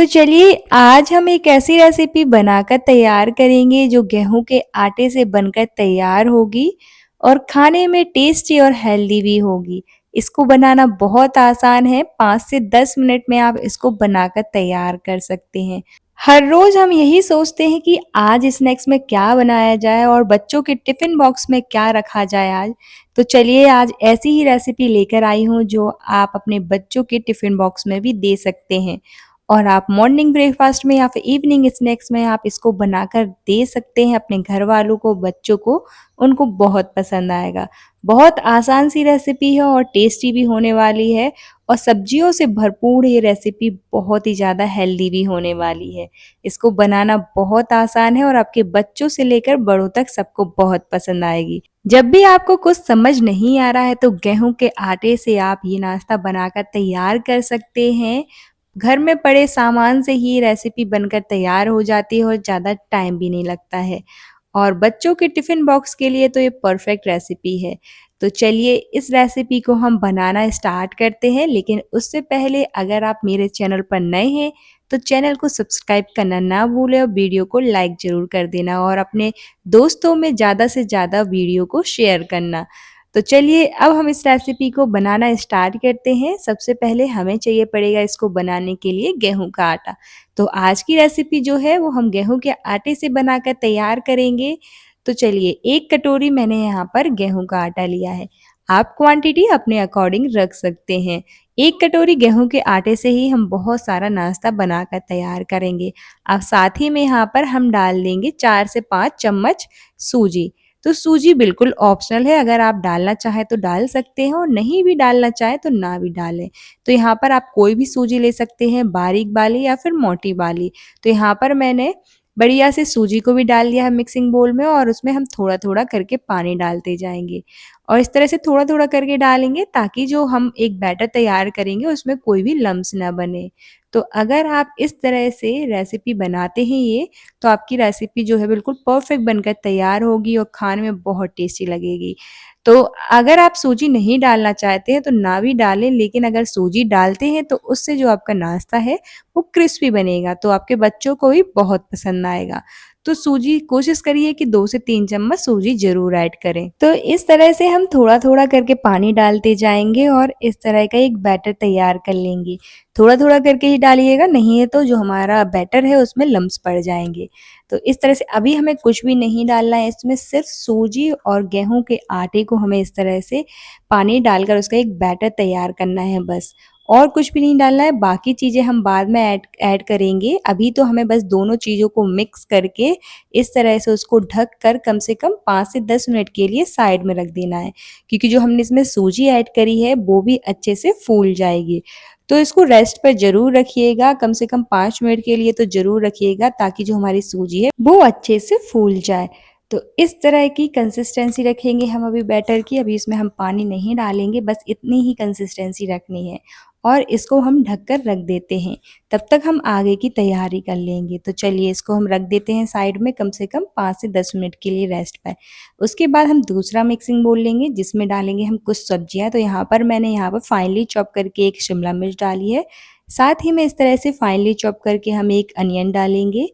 तो चलिए आज हम एक ऐसी रेसिपी बनाकर तैयार करेंगे जो गेहूं के आटे से बनकर तैयार होगी और खाने में टेस्टी और हेल्दी भी होगी। इसको बनाना बहुत आसान है, 5 से 10 मिनट में आप इसको बनाकर तैयार कर सकते हैं। हर रोज हम यही सोचते हैं कि आज स्नैक्स में क्या बनाया जाए और बच्चों के टिफिन बॉक्स में क्या रखा जाए आज। तो चलिए आज ऐसी ही रेसिपी लेकर आई हूँ जो आप अपने बच्चों के टिफिन बॉक्स में भी दे सकते हैं। और आप मॉर्निंग ब्रेकफास्ट में या फिर इवनिंग स्नैक्स में आप इसको बनाकर दे सकते हैं अपने घर वालों को, बच्चों को, उनको बहुत पसंद आएगा। बहुत आसान सी रेसिपी है और टेस्टी भी होने वाली है और सब्जियों से भरपूर ये रेसिपी बहुत ही ज़्यादा हेल्दी भी होने वाली है। इसको बनाना बहुत आसान है और आपके बच्चों से लेकर बड़ों तक सबको बहुत पसंद आएगी। जब भी आपको कुछ समझ नहीं आ रहा है तो गेहूं के आटे से आप ये नाश्ता बनाकर तैयार कर सकते हैं। घर में पड़े सामान से ही रेसिपी बनकर तैयार हो जाती है और ज़्यादा टाइम भी नहीं लगता है और बच्चों के टिफ़िन बॉक्स के लिए तो ये परफेक्ट रेसिपी है। तो चलिए इस रेसिपी को हम बनाना स्टार्ट करते हैं, लेकिन उससे पहले अगर आप मेरे चैनल पर नए हैं तो चैनल को सब्सक्राइब करना ना भूलें और वीडियो को लाइक ज़रूर कर देना और अपने दोस्तों में ज़्यादा से ज़्यादा वीडियो को शेयर करना। तो चलिए अब हम इस रेसिपी को बनाना स्टार्ट करते हैं। सबसे पहले हमें चाहिए पड़ेगा इसको बनाने के लिए गेहूं का आटा। तो आज की रेसिपी जो है वो हम गेहूं के आटे से बनाकर तैयार करेंगे। तो चलिए 1 कटोरी मैंने यहाँ पर गेहूं का आटा लिया है। आप क्वांटिटी अपने अकॉर्डिंग रख सकते हैं। 1 कटोरी गेहूं के आटे से ही हम बहुत सारा नाश्ता बनाकर तैयार करेंगे। अब साथ ही में यहाँ पर हम डाल देंगे 4 से 5 चम्मच सूजी। तो सूजी बिल्कुल ऑप्शनल है, अगर आप डालना चाहें तो डाल सकते हैं और नहीं भी डालना चाहें तो ना भी डालें। तो यहाँ पर आप कोई भी सूजी ले सकते हैं, बारीक वाली या फिर मोटी वाली। तो यहाँ पर मैंने बढ़िया से सूजी को भी डाल दिया है मिक्सिंग बोल में और उसमें हम थोड़ा-थोड़ा करके पानी डालते जाएँगे। और इस तरह से थोड़ा-थोड़ा करके डालेंगे ताकि जो हम एक बैटर तैयार करेंगे उसमें कोई भी लम्स ना बने। तो अगर आप इस तरह से रेसिपी बनाते हैं ये, तो आपकी रेसिपी जो है बिल्कुल परफेक्ट बनकर तैयार होगी और खाने में बहुत टेस्टी लगेगी। तो अगर आप सूजी नहीं डालना चाहते हैं तो ना भी डालें, लेकिन अगर सूजी डालते हैं तो उससे जो आपका नाश्ता है वो क्रिस्पी बनेगा, तो आपके बच्चों को भी बहुत पसंद आएगा। तो सूजी कोशिश करिए कि 2 से 3 चम्मच सूजी ज़रूर ऐड करें। तो इस तरह से हम थोड़ा-थोड़ा करके पानी डालते जाएँगे और इस तरह का एक बैटर तैयार कर लेंगे। थोड़ा-थोड़ा करके ही डालिएगा, नहीं है तो जो हमारा बैटर है उसमें लम्स पड़ जाएँगे। तो इस तरह से अभी हमें कुछ भी नहीं डालना है, इसमें सिर्फ सूजी और गेहूँ के आटे को हमें इस तरह से पानी डालकर उसका एक बैटर तैयार करना है बस। और कुछ भी नहीं डालना है, बाकी चीज़ें हम बाद में ऐड करेंगे। अभी तो हमें बस दोनों चीज़ों को मिक्स करके इस तरह से उसको ढक कर कम से कम 5 से 10 मिनट के लिए साइड में रख देना है, क्योंकि जो हमने इसमें सूजी ऐड करी है वो भी अच्छे से फूल जाएगी। तो इसको रेस्ट पर ज़रूर रखिएगा, कम से कम 5 मिनट के लिए तो ज़रूर रखिएगा ताकि जो हमारी सूजी है वो अच्छे से फूल जाए। तो इस तरह की कंसिस्टेंसी रखेंगे हम अभी बैटर की, अभी इसमें हम पानी नहीं डालेंगे, बस इतनी ही कंसिस्टेंसी रखनी है और इसको हम ढक कर रख देते हैं। तब तक हम आगे की तैयारी कर लेंगे। तो चलिए इसको हम रख देते हैं साइड में कम से कम 5 से 10 मिनट के लिए रेस्ट पर। उसके बाद हम दूसरा मिक्सिंग बोल लेंगे जिसमें डालेंगे हम कुछ सब्जियाँ। तो यहाँ पर मैंने यहाँ पर फाइनली चॉप करके एक शिमला मिर्च डाली है। साथ ही में इस तरह से फाइनली चॉप करके हम एक अनियन डालेंगे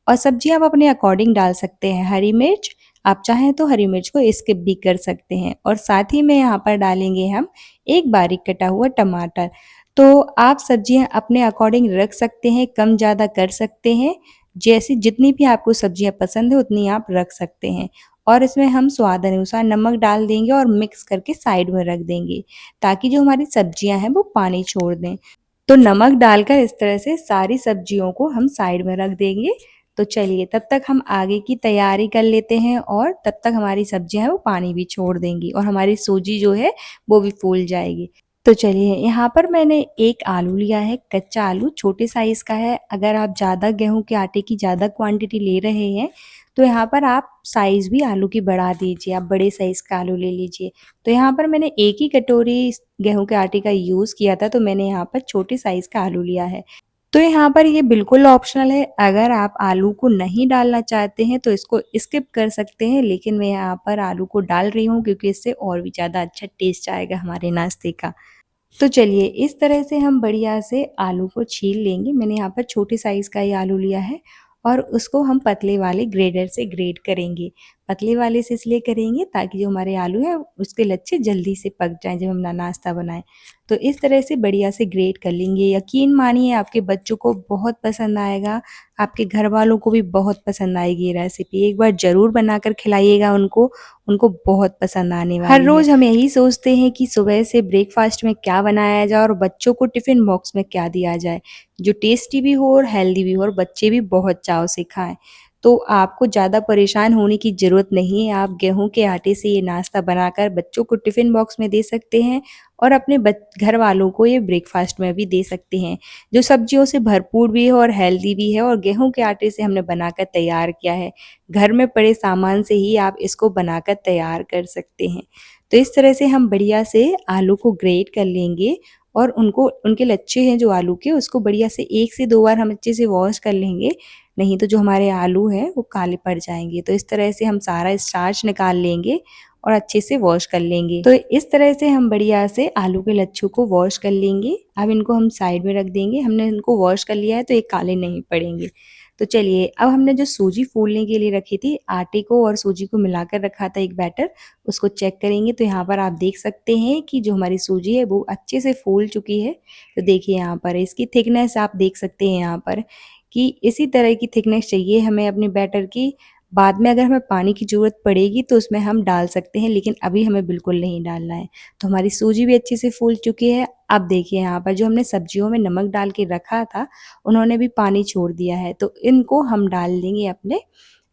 और सब्जियाँ आप अपने अकॉर्डिंग डाल सकते हैं। हरी मिर्च, आप चाहें तो हरी मिर्च को स्किप भी कर सकते हैं और साथ ही में यहाँ पर डालेंगे हम एक बारीक कटा हुआ टमाटर। तो आप सब्जियाँ अपने अकॉर्डिंग रख सकते हैं, कम ज़्यादा कर सकते हैं। जैसी जितनी भी आपको सब्जियाँ पसंद है उतनी आप रख सकते हैं और इसमें हम स्वाद अनुसार नमक डाल देंगे और मिक्स करके साइड में रख देंगे ताकि जो हमारी सब्जियाँ हैं वो पानी छोड़ दें। तो नमक डालकर इस तरह से सारी सब्जियों को हम साइड में रख देंगे। तो चलिए तब तक हम आगे की तैयारी कर लेते हैं और तब तक हमारी सब्जियां हैं वो पानी भी छोड़ देंगी और हमारी सूजी जो है वो भी फूल जाएगी। तो चलिए यहाँ पर मैंने एक आलू लिया है, कच्चा आलू छोटे साइज़ का है। अगर आप ज़्यादा गेहूं के आटे की ज़्यादा क्वांटिटी ले रहे हैं तो यहाँ पर आप साइज़ भी आलू की बढ़ा दीजिए, आप बड़े साइज़ का आलू ले लीजिए। तो यहाँ पर मैंने एक ही कटोरी गेहूं के आटे का यूज़ किया था, तो मैंने यहाँ पर छोटे साइज़ का आलू लिया है। तो यहाँ पर ये बिल्कुल ऑप्शनल है, अगर आप आलू को नहीं डालना चाहते हैं तो इसको स्किप कर सकते हैं, लेकिन मैं यहाँ पर आलू को डाल रही हूँ क्योंकि इससे और भी ज़्यादा अच्छा टेस्ट आएगा हमारे नाश्ते का। तो चलिए इस तरह से हम बढ़िया से आलू को छील लेंगे। मैंने यहाँ पर छोटे साइज़ का ही आलू लिया है और उसको हम पतले वाले ग्रेडर से ग्रेड करेंगे। पतले वाले से इसलिए करेंगे ताकि जो हमारे आलू हैं उसके लच्छे जल्दी से पक जाएँ जब हम नाश्ता बनाएँ। तो इस तरह से बढ़िया से ग्रेड कर लेंगे। यकीन मानिए आपके बच्चों को बहुत पसंद आएगा, आपके घर वालों को भी बहुत पसंद आएगी ये रेसिपी। एक बार ज़रूर बनाकर खिलाइएगा उनको, उनको बहुत पसंद आने वाली है। हर रोज़ हम यही सोचते हैं कि सुबह से ब्रेकफ़ास्ट में क्या बनाया जाए और बच्चों को टिफ़िन बॉक्स में क्या दिया जाए, जो टेस्टी भी हो और हेल्दी भी हो और बच्चे भी बहुत चाव से खाएँ। तो आपको ज़्यादा परेशान होने की ज़रूरत नहीं है, आप गेहूँ के आटे से ये नाश्ता बनाकर बच्चों को टिफ़िन बॉक्स में दे सकते हैं और अपने घर वालों को ये ब्रेकफ़ास्ट में भी दे सकते हैं, जो सब्जियों से भरपूर भी है और हेल्दी भी है और गेहूँ के आटे से हमने बनाकर तैयार किया है। घर में पड़े सामान से ही आप इसको बनाकर तैयार कर सकते हैं। तो इस तरह से हम बढ़िया से आलू को ग्रेट कर लेंगे और उनको उनके लच्छे हैं जो आलू के उसको बढ़िया से 1 से 2 बार हम अच्छे से वॉश कर लेंगे, नहीं तो जो हमारे आलू हैं वो काले पड़ जाएँगे। तो इस तरह से हम सारा स्टार्च निकाल लेंगे और अच्छे से वॉश कर लेंगे। तो इस तरह से हम बढ़िया से आलू के लच्छों को वॉश कर लेंगे। अब इनको हम साइड में रख देंगे, हमने इनको वॉश कर लिया है तो ये काले नहीं पड़ेंगे। तो चलिए अब हमने जो सूजी फूलने के लिए रखी थी, आटे को और सूजी को मिलाकर रखा था एक बैटर, उसको चेक करेंगे तो यहाँ पर आप देख सकते हैं कि जो हमारी सूजी है वो अच्छे से फूल चुकी है। तो देखिए यहाँ पर इसकी थिकनेस आप देख सकते हैं यहाँ पर कि इसी तरह की थिकनेस चाहिए हमें अपने बैटर की। बाद में अगर हमें पानी की ज़रूरत पड़ेगी तो उसमें हम डाल सकते हैं, लेकिन अभी हमें बिल्कुल नहीं डालना है। तो हमारी सूजी भी अच्छे से फूल चुकी है। अब देखिए यहाँ पर जो हमने सब्जियों में नमक डाल के रखा था, उन्होंने भी पानी छोड़ दिया है, तो इनको हम डाल देंगे अपने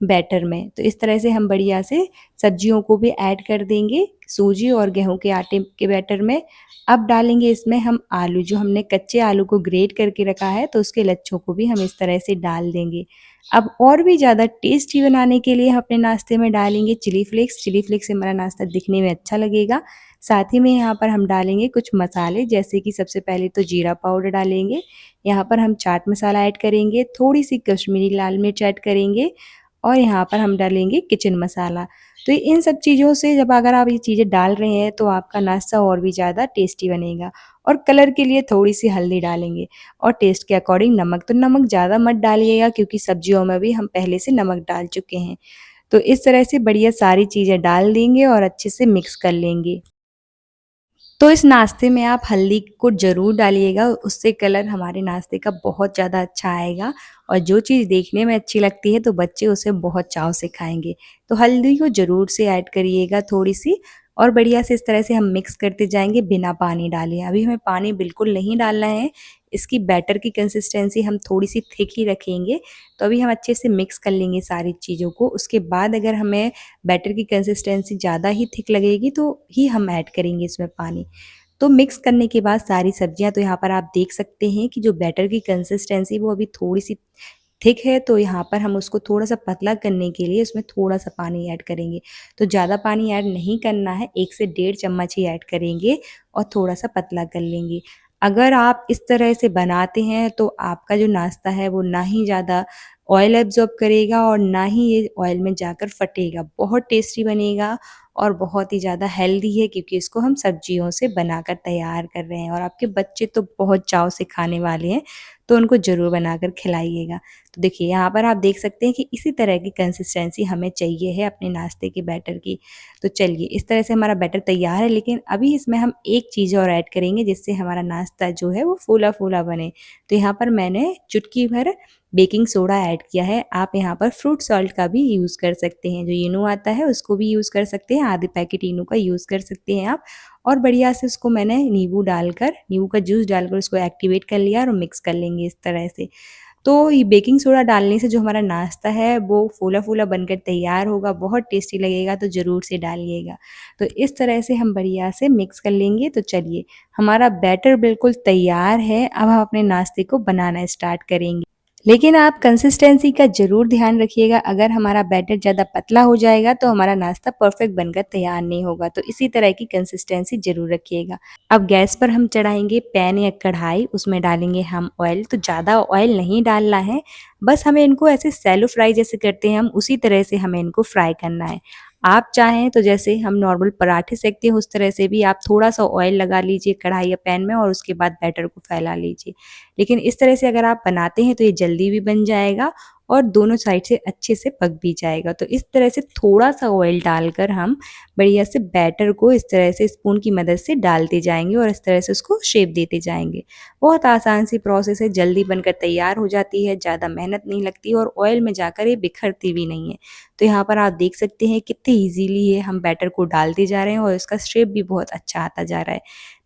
बैटर में। तो इस तरह से हम बढ़िया से सब्जियों को भी ऐड कर देंगे सूजी और गेहूँ के आटे के बैटर में। अब डालेंगे इसमें हम आलू, जो हमने कच्चे आलू को ग्रेट करके रखा है तो उसके लच्छों को भी हम इस तरह से डाल देंगे। अब और भी ज़्यादा टेस्टी बनाने के लिए हम अपने नाश्ते में डालेंगे चिली फ्लेक्स। चिली फ्लेक्स से हमारा नाश्ता दिखने में अच्छा लगेगा। साथ ही में यहाँ पर हम डालेंगे कुछ मसाले, जैसे कि सबसे पहले तो जीरा पाउडर डालेंगे। यहाँ पर हम चाट मसाला ऐड करेंगे, थोड़ी-सी कश्मीरी लाल मिर्च ऐड करेंगे और यहाँ पर हम डालेंगे किचन मसाला। तो इन सब चीज़ों से जब अगर आप ये चीज़ें डाल रहे हैं तो आपका नाश्ता और भी ज़्यादा टेस्टी बनेगा। और कलर के लिए थोड़ी-सी हल्दी डालेंगे और टेस्ट के अकॉर्डिंग नमक। तो नमक ज़्यादा मत डालिएगा क्योंकि सब्जियों में भी हम पहले से नमक डाल चुके हैं। तो इस तरह से बढ़िया सारी चीज़ें डाल देंगे और अच्छे से मिक्स कर लेंगे। तो इस नाश्ते में आप हल्दी को ज़रूर डालिएगा, उससे कलर हमारे नाश्ते का बहुत ज़्यादा अच्छा आएगा और जो चीज़ देखने में अच्छी लगती है तो बच्चे उसे बहुत चाव से खाएँगे। तो हल्दी को ज़रूर से ऐड करिएगा थोड़ी-सी और बढ़िया से इस तरह से हम मिक्स करते जाएँगे बिना पानी डाले। अभी हमें पानी बिल्कुल नहीं डालना है, इसकी बैटर की कंसिस्टेंसी हम थोड़ी-सी थिक ही रखेंगे। तो अभी हम अच्छे से मिक्स कर लेंगे सारी चीज़ों को, उसके बाद अगर हमें बैटर की कंसिस्टेंसी ज़्यादा ही थिक लगेगी तो ही हम ऐड करेंगे इसमें पानी। तो मिक्स करने के बाद सारी सब्जियाँ, तो यहाँ पर आप देख सकते हैं कि जो बैटर की कंसिस्टेंसी वो अभी थोड़ी-सी थिक है, तो यहाँ पर हम उसको थोड़ा-सा पतला करने के लिए उसमें थोड़ा-सा पानी ऐड करेंगे। तो ज़्यादा पानी ऐड नहीं करना है, 1 से डेढ़ चम्मच ही ऐड करेंगे और थोड़ा-सा पतला कर लेंगे। अगर आप इस तरह से बनाते हैं तो आपका जो नाश्ता है वो ना ही ज़्यादा ऑयल एब्ज़ॉर्ब करेगा और ना ही ये ऑयल में जाकर फटेगा। बहुत टेस्टी बनेगा और बहुत ही ज़्यादा हेल्दी है क्योंकि इसको हम सब्जियों से बनाकर तैयार कर रहे हैं और आपके बच्चे तो बहुत चाव से खाने वाले हैं, तो उनको ज़रूर बनाकर खिलाइएगा। तो देखिए यहाँ पर आप देख सकते हैं कि इसी तरह की कंसिस्टेंसी हमें चाहिए है अपने नाश्ते के बैटर की। तो चलिए इस तरह से हमारा बैटर तैयार है, लेकिन अभी इसमें हम एक चीज़ और ऐड करेंगे जिससे हमारा नाश्ता जो है वो फूला-फूला बने। तो यहाँ पर मैंने चुटकी भर बेकिंग सोडा ऐड किया है। आप यहाँ पर फ्रूट सॉल्ट का भी यूज़ कर सकते हैं, जो इनो आता है उसको भी यूज़ कर सकते हैं, आधे पैकेट इनो का यूज़ कर सकते हैं आप। और बढ़िया से उसको मैंने नींबू का जूस डालकर उसको एक्टिवेट कर लिया और मिक्स कर लेंगे इस तरह से। तो ये बेकिंग सोडा डालने से जो हमारा नाश्ता है वो फूला-फूला बनकर तैयार होगा, बहुत टेस्टी लगेगा, तो ज़रूर से डालिएगा। तो इस तरह से हम बढ़िया से मिक्स कर लेंगे। तो चलिए हमारा बैटर बिल्कुल तैयार है, अब हम अपने नाश्ते को बनाना स्टार्ट करेंगे। लेकिन आप कंसिस्टेंसी का ज़रूर ध्यान रखिएगा, अगर हमारा बैटर ज़्यादा पतला हो जाएगा तो हमारा नाश्ता परफेक्ट बनकर तैयार नहीं होगा, तो इसी तरह की कंसिस्टेंसी ज़रूर रखिएगा। अब गैस पर हम चढ़ाएँगे पैन या कढ़ाई, उसमें डालेंगे हम ऑयल। तो ज़्यादा ऑयल नहीं डालना है, बस हमें इनको ऐसे शैलो फ्राई जैसे करते हैं हम, उसी तरह से हमें इनको फ्राई करना है। आप चाहें तो जैसे हम नॉर्मल पराठे सेकते हैं उस तरह से भी आप थोड़ा-सा ऑयल लगा लीजिए कढ़ाई या पैन में और उसके बाद बैटर को फैला लीजिए। लेकिन इस तरह से अगर आप बनाते हैं तो ये जल्दी भी बन जाएगा और दोनों साइड से अच्छे से पक भी जाएगा। तो इस तरह से थोड़ा-सा ऑयल डालकर हम बढ़िया से बैटर को इस तरह से स्पून की मदद से डालते जाएँगे और इस तरह से उसको शेप देते जाएँगे। बहुत आसान सी प्रोसेस है, जल्दी बनकर तैयार हो जाती है, ज़्यादा मेहनत नहीं लगती और ऑयल में जाकर ये बिखरती भी नहीं है। तो यहाँ पर आप देख सकते हैं कितने ईज़िली ये हम बैटर को डालते जा रहे हैं और इसका शेप भी बहुत अच्छा आता जा रहा है।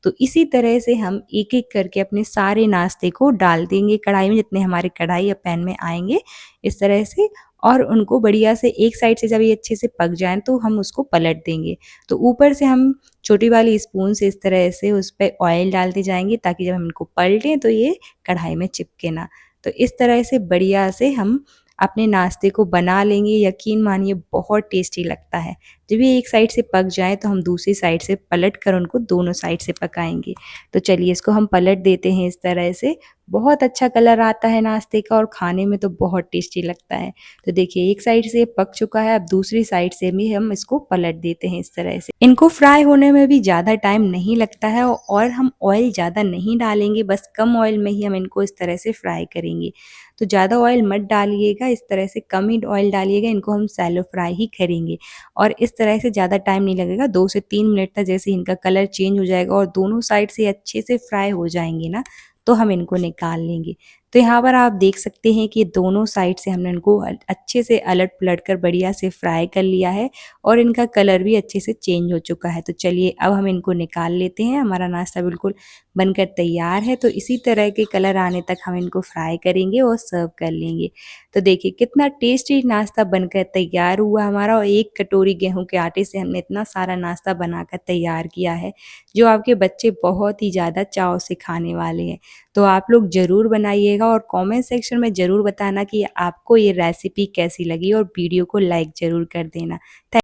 तो इसी तरह से हम एक-एक करके अपने सारे नाश्ते को डाल देंगे कढ़ाई में, जितने हमारे कढ़ाई या पैन में आएँगे, इस तरह से और उनको बढ़िया से एक साइड से जब ये अच्छे से पक जाएँ तो हम उसको पलट देंगे। तो ऊपर से हम छोटी वाली स्पून से इस तरह से उस पे ऑयल डालते जाएँगे ताकि जब हम इनको पलटें तो ये कढ़ाई में चिपके ना। तो इस तरह से बढ़िया से हम अपने नाश्ते को बना लेंगे, यकीन मानिए बहुत टेस्टी लगता है। जब ये एक साइड से पक जाएँ तो हम दूसरी साइड से पलट कर उनको दोनों साइड से पकाएँगे। तो चलिए इसको हम पलट देते हैं इस तरह से, बहुत अच्छा कलर आता है नाश्ते का और खाने में तो बहुत टेस्टी लगता है। तो देखिए एक साइड से पक चुका है, अब दूसरी साइड से भी हम इसको पलट देते हैं इस तरह से। इनको फ्राई होने में भी ज़्यादा टाइम नहीं लगता है और हम ऑयल ज़्यादा नहीं डालेंगे, बस कम ऑयल में ही हम इनको इस तरह से फ्राई करेंगे। तो ज़्यादा ऑयल मत डालिएगा, इस तरह से कम ही ऑयल डालिएगा, इनको हम शैलो फ्राई ही करेंगे और इस तरह से ज़्यादा टाइम नहीं लगेगा, 2 से 3 मिनट तक जैसे इनका कलर चेंज हो जाएगा और दोनों साइड से अच्छे से फ्राई हो जाएँगे ना, तो हम इनको निकाल लेंगे। तो यहाँ पर आप देख सकते हैं कि दोनों साइड से हमने इनको अच्छे से अलट-पलट कर बढ़िया से फ्राई कर लिया है और इनका कलर भी अच्छे से चेंज हो चुका है। तो चलिए अब हम इनको निकाल लेते हैं, हमारा नाश्ता बिल्कुल बनकर तैयार है। तो इसी तरह के कलर आने तक हम इनको फ्राई करेंगे और सर्व कर लेंगे। तो देखिए कितना टेस्टी नाश्ता बनकर तैयार हुआ हमारा और 1 कटोरी गेहूँ के आटे से हमने इतना सारा नाश्ता बनाकर तैयार किया है, जो आपके बच्चे बहुत ही ज़्यादा चाव से खाने वाले हैं। तो आप लोग ज़रूर बनाइएगा और कमेंट सेक्शन में ज़रूर बताना कि आपको ये रेसिपी कैसी लगी और वीडियो को लाइक ज़रूर कर देना।